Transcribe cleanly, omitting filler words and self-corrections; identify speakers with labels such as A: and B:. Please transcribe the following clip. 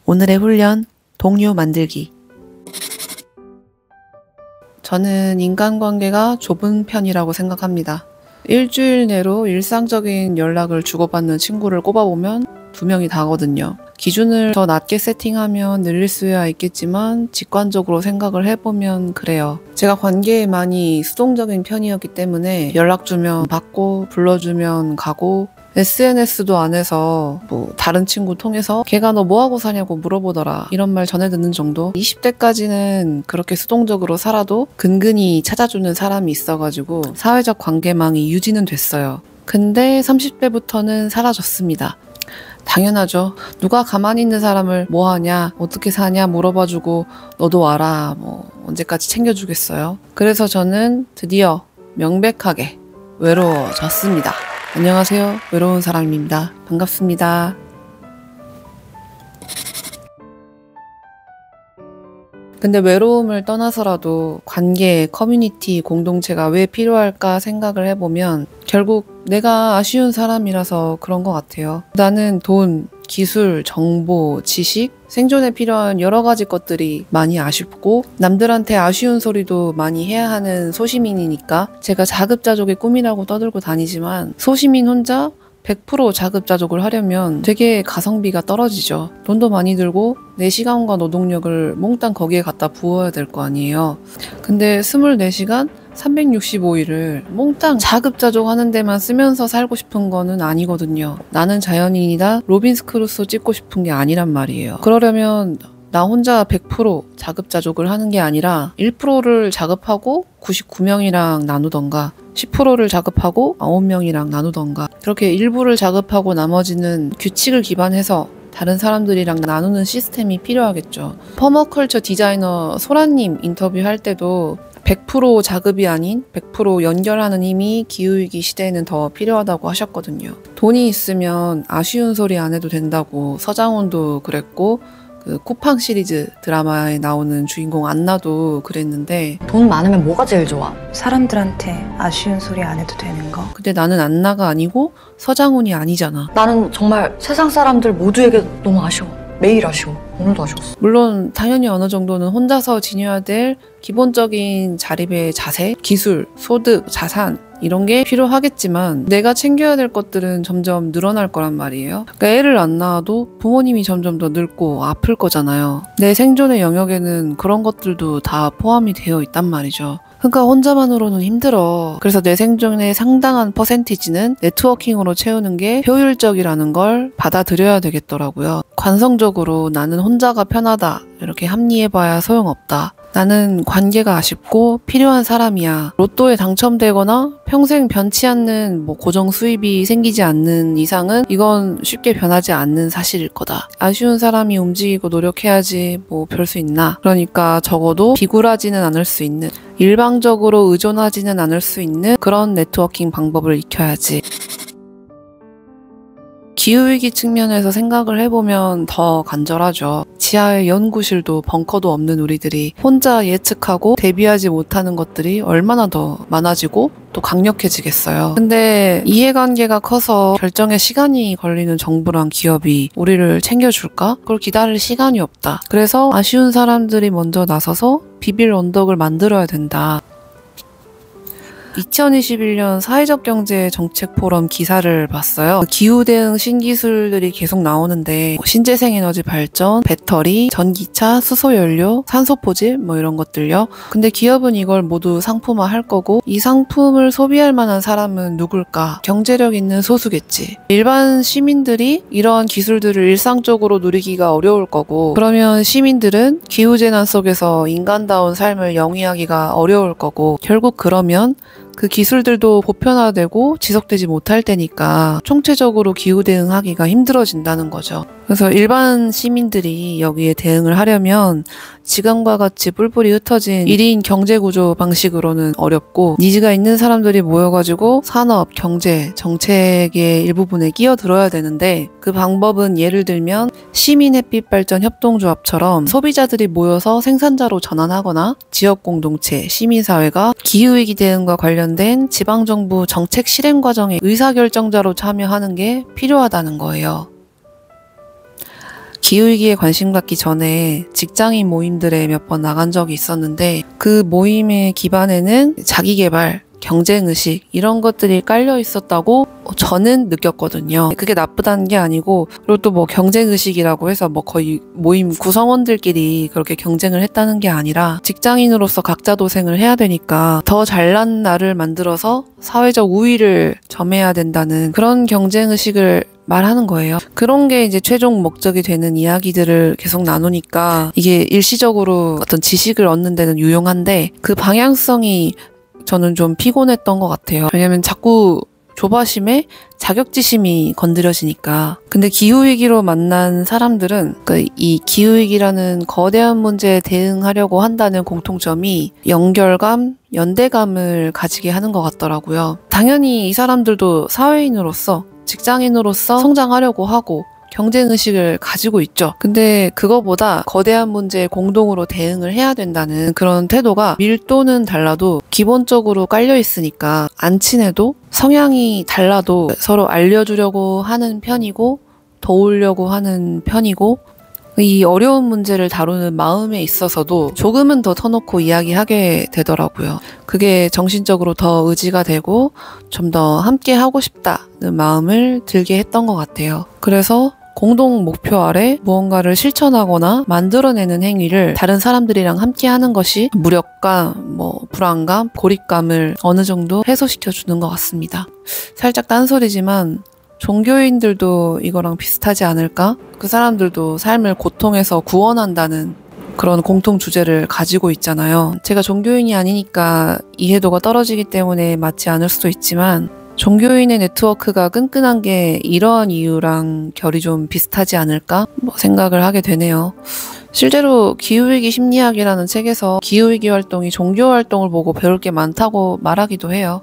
A: 오늘의 훈련, 동료 만들기. 저는 인간관계가 좁은 편이라고 생각합니다. 일주일 내로 일상적인 연락을 주고받는 친구를 꼽아보면 2명이 다거든요. 기준을 더 낮게 세팅하면 늘릴 수야 있겠지만 직관적으로 생각을 해보면 그래요. 제가 관계에 많이 수동적인 편이었기 때문에 연락 주면 받고 불러주면 가고, SNS도 안 해서 다른 친구 통해서 걔가 너 뭐하고 사냐고 물어보더라 이런 말 전해 듣는 정도. 20대까지는 그렇게 수동적으로 살아도 근근히 찾아주는 사람이 있어가지고 사회적 관계망이 유지는 됐어요. 근데 30대부터는 사라졌습니다. 당연하죠. 누가 가만히 있는 사람을 뭐하냐, 어떻게 사냐 물어봐주고 너도 와라, 언제까지 챙겨주겠어요. 그래서 저는 드디어 명백하게 외로워졌습니다. 안녕하세요. 외로운 사람입니다. 반갑습니다. 근데 외로움을 떠나서라도 관계, 커뮤니티, 공동체가 왜 필요할까 생각을 해보면 결국 내가 아쉬운 사람이라서 그런 것 같아요. 나는 돈, 기술, 정보, 지식, 생존에 필요한 여러 가지 것들이 많이 아쉽고 남들한테 아쉬운 소리도 많이 해야 하는 소시민이니까 제가 자급자족의 꿈이라고 떠들고 다니지만 소시민 혼자 100% 자급자족을 하려면 되게 가성비가 떨어지죠. 돈도 많이 들고 내 시간과 노동력을 몽땅 거기에 갖다 부어야 될 거 아니에요. 근데 24시간 365일을 몽땅 자급자족 하는 데만 쓰면서 살고 싶은 거는 아니거든요. 나는 자연인이다 로빈스 크루소 찍고 싶은 게 아니란 말이에요. 그러려면 나 혼자 100% 자급자족을 하는 게 아니라 1%를 자급하고 99명이랑 나누던가 10%를 자급하고 9명이랑 나누던가 그렇게 일부를 자급하고 나머지는 규칙을 기반해서 다른 사람들이랑 나누는 시스템이 필요하겠죠. 퍼머컬처 디자이너 소라님 인터뷰할 때도 100% 자급이 아닌 100% 연결하는 힘이 기후위기 시대에는 더 필요하다고 하셨거든요. 돈이 있으면 아쉬운 소리 안 해도 된다고 서장훈도 그랬고 그 쿠팡 시리즈 드라마에 나오는 주인공 안나도 그랬는데
B: 돈 많으면 뭐가 제일 좋아? 사람들한테 아쉬운 소리 안 해도 되는 거.
A: 근데 나는 안나가 아니고 서장훈이 아니잖아.
B: 나는 정말 세상 사람들 모두에게 너무 아쉬워. 매일 아쉬워. 오늘도 아쉬웠어.
A: 물론 당연히 어느 정도는 혼자서 지녀야 될 기본적인 자립의 자세, 기술, 소득, 자산 이런 게 필요하겠지만 내가 챙겨야 될 것들은 점점 늘어날 거란 말이에요. 그러니까 애를 안 낳아도 부모님이 점점 더 늙고 아플 거잖아요. 내 생존의 영역에는 그런 것들도 다 포함이 되어 있단 말이죠. 그러니까 혼자만으로는 힘들어. 그래서 내 생존의 상당한 퍼센티지는 네트워킹으로 채우는 게 효율적이라는 걸 받아들여야 되겠더라고요. 관성적으로 나는 혼자가 편하다 이렇게 합리해봐야 소용없다. 나는 관계가 아쉽고 필요한 사람이야. 로또에 당첨되거나 평생 변치 않는 고정 수입이 생기지 않는 이상은 이건 쉽게 변하지 않는 사실일 거다. 아쉬운 사람이 움직이고 노력해야지 별 수 있나. 그러니까 적어도 비굴하지는 않을 수 있는, 일방적으로 의존하지는 않을 수 있는 그런 네트워킹 방법을 익혀야지. 기후위기 측면에서 생각을 해보면 더 간절하죠. 지하에 연구실도 벙커도 없는 우리들이 혼자 예측하고 대비하지 못하는 것들이 얼마나 더 많아지고 또 강력해지겠어요. 근데 이해관계가 커서 결정에 시간이 걸리는 정부랑 기업이 우리를 챙겨줄까? 그걸 기다릴 시간이 없다. 그래서 아쉬운 사람들이 먼저 나서서 비빌 언덕을 만들어야 된다. 2021년 사회적 경제 정책 포럼 기사를 봤어요. 기후 대응 신기술들이 계속 나오는데 신재생 에너지 발전, 배터리, 전기차, 수소연료, 산소 포집 이런 것들요. 근데 기업은 이걸 모두 상품화 할 거고 이 상품을 소비할 만한 사람은 누굴까? 경제력 있는 소수겠지. 일반 시민들이 이러한 기술들을 일상적으로 누리기가 어려울 거고 그러면 시민들은 기후재난 속에서 인간다운 삶을 영위하기가 어려울 거고 결국 그러면 그 기술들도 보편화되고 지속되지 못할 테니까 총체적으로 기후 대응하기가 힘들어진다는 거죠. 그래서 일반 시민들이 여기에 대응을 하려면 지금과 같이 뿔뿔이 흩어진 1인 경제구조 방식으로는 어렵고 니즈가 있는 사람들이 모여가지고 산업, 경제, 정책의 일부분에 끼어들어야 되는데 그 방법은 예를 들면 시민햇빛발전 협동조합처럼 소비자들이 모여서 생산자로 전환하거나 지역공동체, 시민사회가 기후위기 대응과 관련된 지방정부 정책 실행 과정에 의사결정자로 참여하는 게 필요하다는 거예요. 기후위기에 관심 갖기 전에 직장인 모임들에 몇 번 나간 적이 있었는데 그 모임의 기반에는 자기계발, 경쟁의식 이런 것들이 깔려 있었다고 저는 느꼈거든요. 그게 나쁘다는 게 아니고, 그리고 또 뭐 경쟁의식이라고 해서 뭐 거의 모임 구성원들끼리 그렇게 경쟁을 했다는 게 아니라 직장인으로서 각자 도생을 해야 되니까 더 잘난 나를 만들어서 사회적 우위를 점해야 된다는 그런 경쟁의식을 말하는 거예요. 그런 게 이제 최종 목적이 되는 이야기들을 계속 나누니까 이게 일시적으로 어떤 지식을 얻는 데는 유용한데 그 방향성이 저는 좀 피곤했던 것 같아요. 왜냐면 자꾸 조바심에 자격지심이 건드려지니까. 근데 기후위기로 만난 사람들은 이 기후위기라는 거대한 문제에 대응하려고 한다는 공통점이 연결감, 연대감을 가지게 하는 것 같더라고요. 당연히 이 사람들도 사회인으로서, 직장인으로서 성장하려고 하고 경쟁의식을 가지고 있죠. 근데 그거보다 거대한 문제에 공동으로 대응을 해야 된다는 그런 태도가 밀도는 달라도 기본적으로 깔려 있으니까 안 친해도 성향이 달라도 서로 알려주려고 하는 편이고 도우려고 하는 편이고 이 어려운 문제를 다루는 마음에 있어서도 조금은 더 터놓고 이야기하게 되더라고요. 그게 정신적으로 더 의지가 되고 좀 더 함께 하고 싶다는 마음을 들게 했던 것 같아요. 그래서 공동 목표 아래 무언가를 실천하거나 만들어내는 행위를 다른 사람들이랑 함께 하는 것이 무력감, 불안감, 고립감을 어느 정도 해소시켜 주는 것 같습니다. 살짝 딴소리지만 종교인들도 이거랑 비슷하지 않을까? 그 사람들도 삶을 고통에서 구원한다는 그런 공통 주제를 가지고 있잖아요. 제가 종교인이 아니니까 이해도가 떨어지기 때문에 맞지 않을 수도 있지만 종교인의 네트워크가 끈끈한 게 이러한 이유랑 결이 좀 비슷하지 않을까? 생각을 하게 되네요. 실제로 기후위기 심리학이라는 책에서 기후위기 활동이 종교 활동을 보고 배울 게 많다고 말하기도 해요.